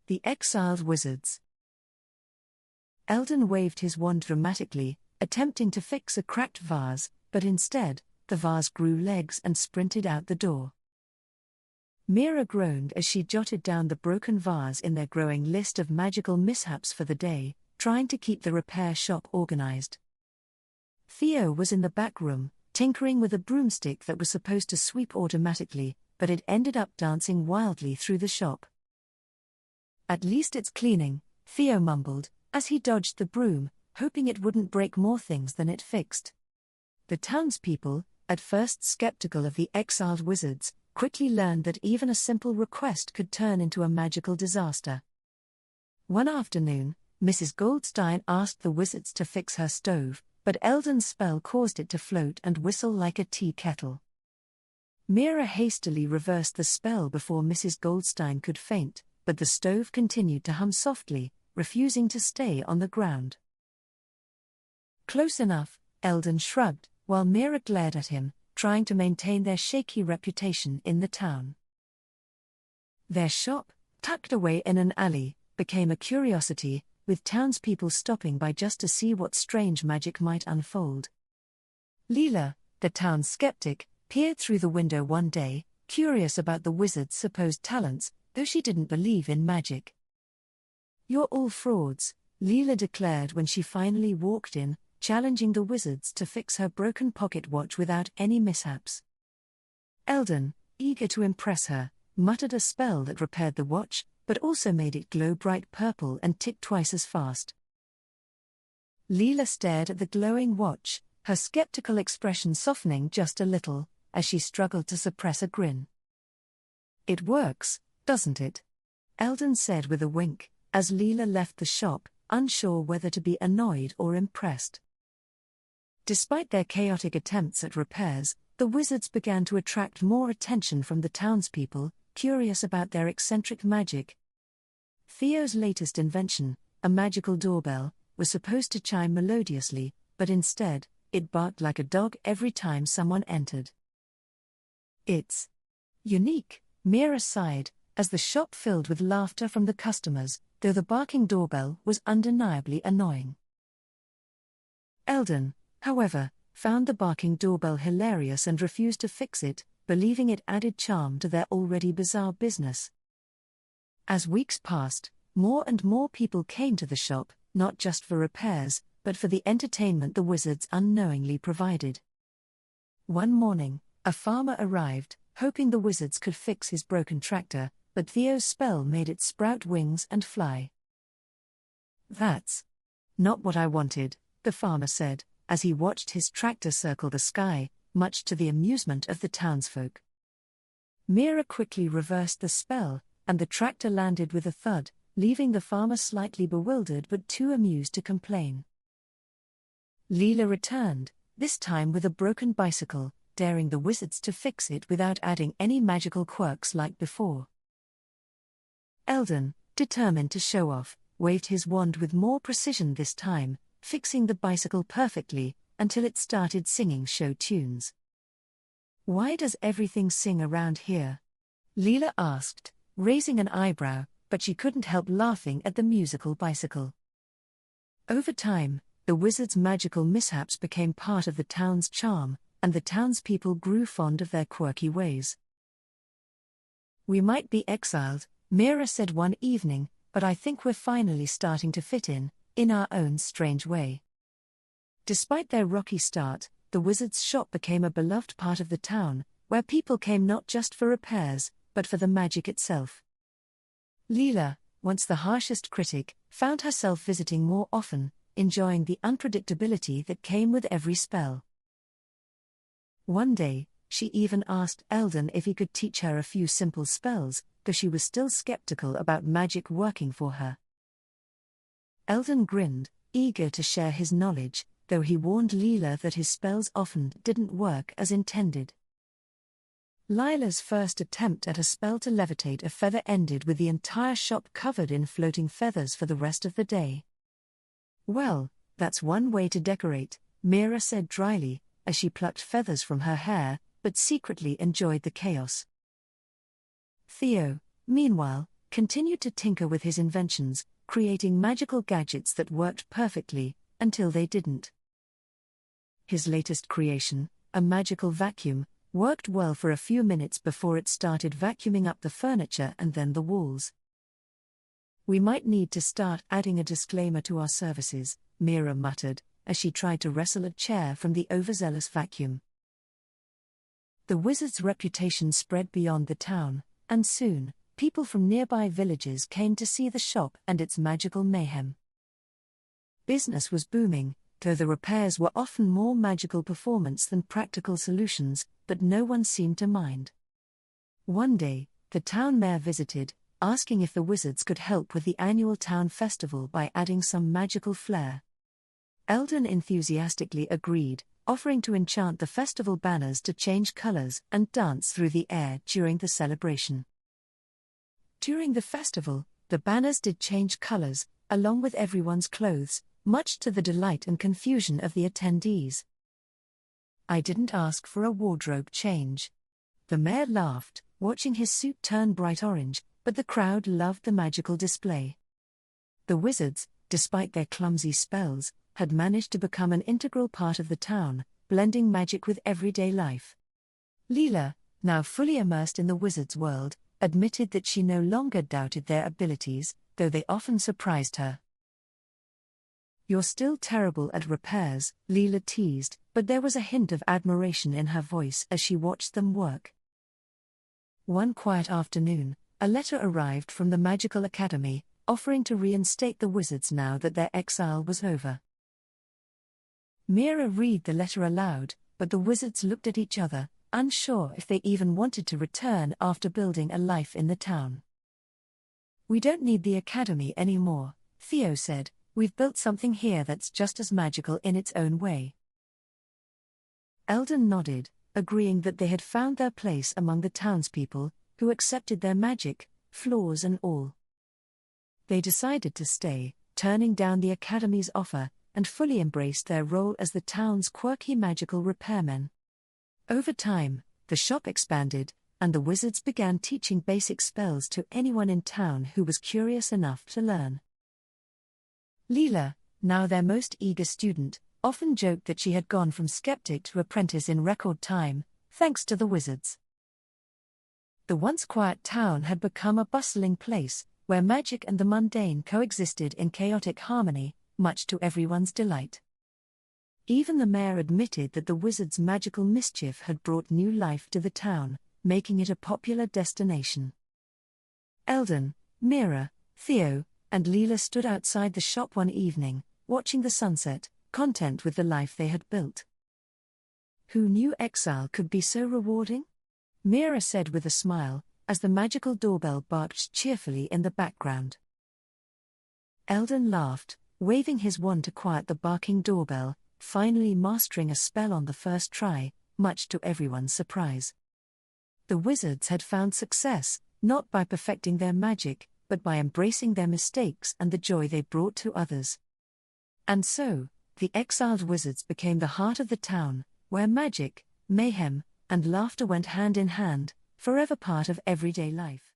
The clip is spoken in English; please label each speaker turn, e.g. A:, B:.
A: The Exiled Wizards. Eldon waved his wand dramatically, attempting to fix a cracked vase, but instead, the vase grew legs and sprinted out the door. Mira groaned as she jotted down the broken vase in their growing list of magical mishaps for the day, trying to keep the repair shop organized. Theo was in the back room, tinkering with a broomstick that was supposed to sweep automatically, but it ended up dancing wildly through the shop. "At least it's cleaning," Theo mumbled, as he dodged the broom, hoping it wouldn't break more things than it fixed. The townspeople, at first skeptical of the Exiled Wizards, quickly learned that even a simple request could turn into a magical disaster. One afternoon, Mrs. Goldstein asked the wizards to fix her stove, but Eldon's spell caused it to float and whistle like a tea kettle. Mira hastily reversed the spell before Mrs. Goldstein could faint, but the stove continued to hum softly, refusing to stay on the ground. "Close enough," Eldon shrugged, while Mira glared at him, trying to maintain their shaky reputation in the town. Their shop, tucked away in an alley, became a curiosity, with townspeople stopping by just to see what strange magic might unfold. Lila, the town's skeptic, peered through the window one day, curious about the wizard's supposed talents, though she didn't believe in magic. "You're all frauds," Lila declared when she finally walked in, challenging the wizards to fix her broken pocket watch without any mishaps. Eldon, eager to impress her, muttered a spell that repaired the watch, but also made it glow bright purple and tick twice as fast. Lila stared at the glowing watch, her skeptical expression softening just a little, as she struggled to suppress a grin. "It works, doesn't it?" Eldon said with a wink, as Lila left the shop, unsure whether to be annoyed or impressed. Despite their chaotic attempts at repairs, the wizards began to attract more attention from the townspeople, curious about their eccentric magic. Theo's latest invention, a magical doorbell, was supposed to chime melodiously, but instead, it barked like a dog every time someone entered. "It's unique," Mira sighed, as the shop filled with laughter from the customers, though the barking doorbell was undeniably annoying. Eldon, however, found the barking doorbell hilarious and refused to fix it, believing it added charm to their already bizarre business. As weeks passed, more and more people came to the shop, not just for repairs, but for the entertainment the wizards unknowingly provided. One morning, a farmer arrived, hoping the wizards could fix his broken tractor, but Theo's spell made it sprout wings and fly. "That's not what I wanted," the farmer said, as he watched his tractor circle the sky, much to the amusement of the townsfolk. Mira quickly reversed the spell, and the tractor landed with a thud, leaving the farmer slightly bewildered but too amused to complain. Lila returned, this time with a broken bicycle, daring the wizards to fix it without adding any magical quirks like before. Eldon, determined to show off, waved his wand with more precision this time, fixing the bicycle perfectly, until it started singing show tunes. "Why does everything sing around here?" Lila asked, raising an eyebrow, but she couldn't help laughing at the musical bicycle. Over time, the wizards' magical mishaps became part of the town's charm, and the townspeople grew fond of their quirky ways. "We might be exiled," Mira said one evening, "but I think we're finally starting to fit in our own strange way." Despite their rocky start, the wizard's shop became a beloved part of the town, where people came not just for repairs, but for the magic itself. Lila, once the harshest critic, found herself visiting more often, enjoying the unpredictability that came with every spell. One day, she even asked Eldon if he could teach her a few simple spells, though she was still skeptical about magic working for her. Eldon grinned, eager to share his knowledge, though he warned Lila that his spells often didn't work as intended. Lila's first attempt at a spell to levitate a feather ended with the entire shop covered in floating feathers for the rest of the day. "Well, that's one way to decorate," Mira said dryly, as she plucked feathers from her hair, but secretly enjoyed the chaos. Theo, meanwhile, continued to tinker with his inventions, creating magical gadgets that worked perfectly, until they didn't. His latest creation, a magical vacuum, worked well for a few minutes before it started vacuuming up the furniture and then the walls. "We might need to start adding a disclaimer to our services," Mira muttered, as she tried to wrestle a chair from the overzealous vacuum. The wizard's reputation spread beyond the town, and soon, people from nearby villages came to see the shop and its magical mayhem. Business was booming, though the repairs were often more magical performance than practical solutions, but no one seemed to mind. One day, the town mayor visited, asking if the wizards could help with the annual town festival by adding some magical flair. Eldon enthusiastically agreed, offering to enchant the festival banners to change colors and dance through the air during the celebration. During the festival, the banners did change colors, along with everyone's clothes, much to the delight and confusion of the attendees. "I didn't ask for a wardrobe change." The mayor laughed, watching his suit turn bright orange, but the crowd loved the magical display. The wizards, despite their clumsy spells, had managed to become an integral part of the town, blending magic with everyday life. Lila, now fully immersed in the wizard's world, admitted that she no longer doubted their abilities, though they often surprised her. "You're still terrible at repairs," Lila teased, but there was a hint of admiration in her voice as she watched them work. One quiet afternoon, a letter arrived from the Magical Academy, offering to reinstate the wizards now that their exile was over. Mira read the letter aloud, but the wizards looked at each other, unsure if they even wanted to return after building a life in the town. "We don't need the academy anymore," Theo said. "We've built something here that's just as magical in its own way." Eldon nodded, agreeing that they had found their place among the townspeople, who accepted their magic, flaws and all. They decided to stay, turning down the academy's offer, and fully embraced their role as the town's quirky magical repairmen. Over time, the shop expanded, and the wizards began teaching basic spells to anyone in town who was curious enough to learn. Lila, now their most eager student, often joked that she had gone from skeptic to apprentice in record time, thanks to the wizards. The once quiet town had become a bustling place, where magic and the mundane coexisted in chaotic harmony, much to everyone's delight. Even the mayor admitted that the wizards' magical mischief had brought new life to the town, making it a popular destination. Eldon, Mira, Theo, and Lila stood outside the shop one evening, watching the sunset, content with the life they had built. "Who knew exile could be so rewarding?" Mira said with a smile, as the magical doorbell barked cheerfully in the background. Eldon laughed, waving his wand to quiet the barking doorbell, finally mastering a spell on the first try, much to everyone's surprise. The wizards had found success, not by perfecting their magic, but by embracing their mistakes and the joy they brought to others. And so, the exiled wizards became the heart of the town, where magic, mayhem, and laughter went hand in hand, forever part of everyday life.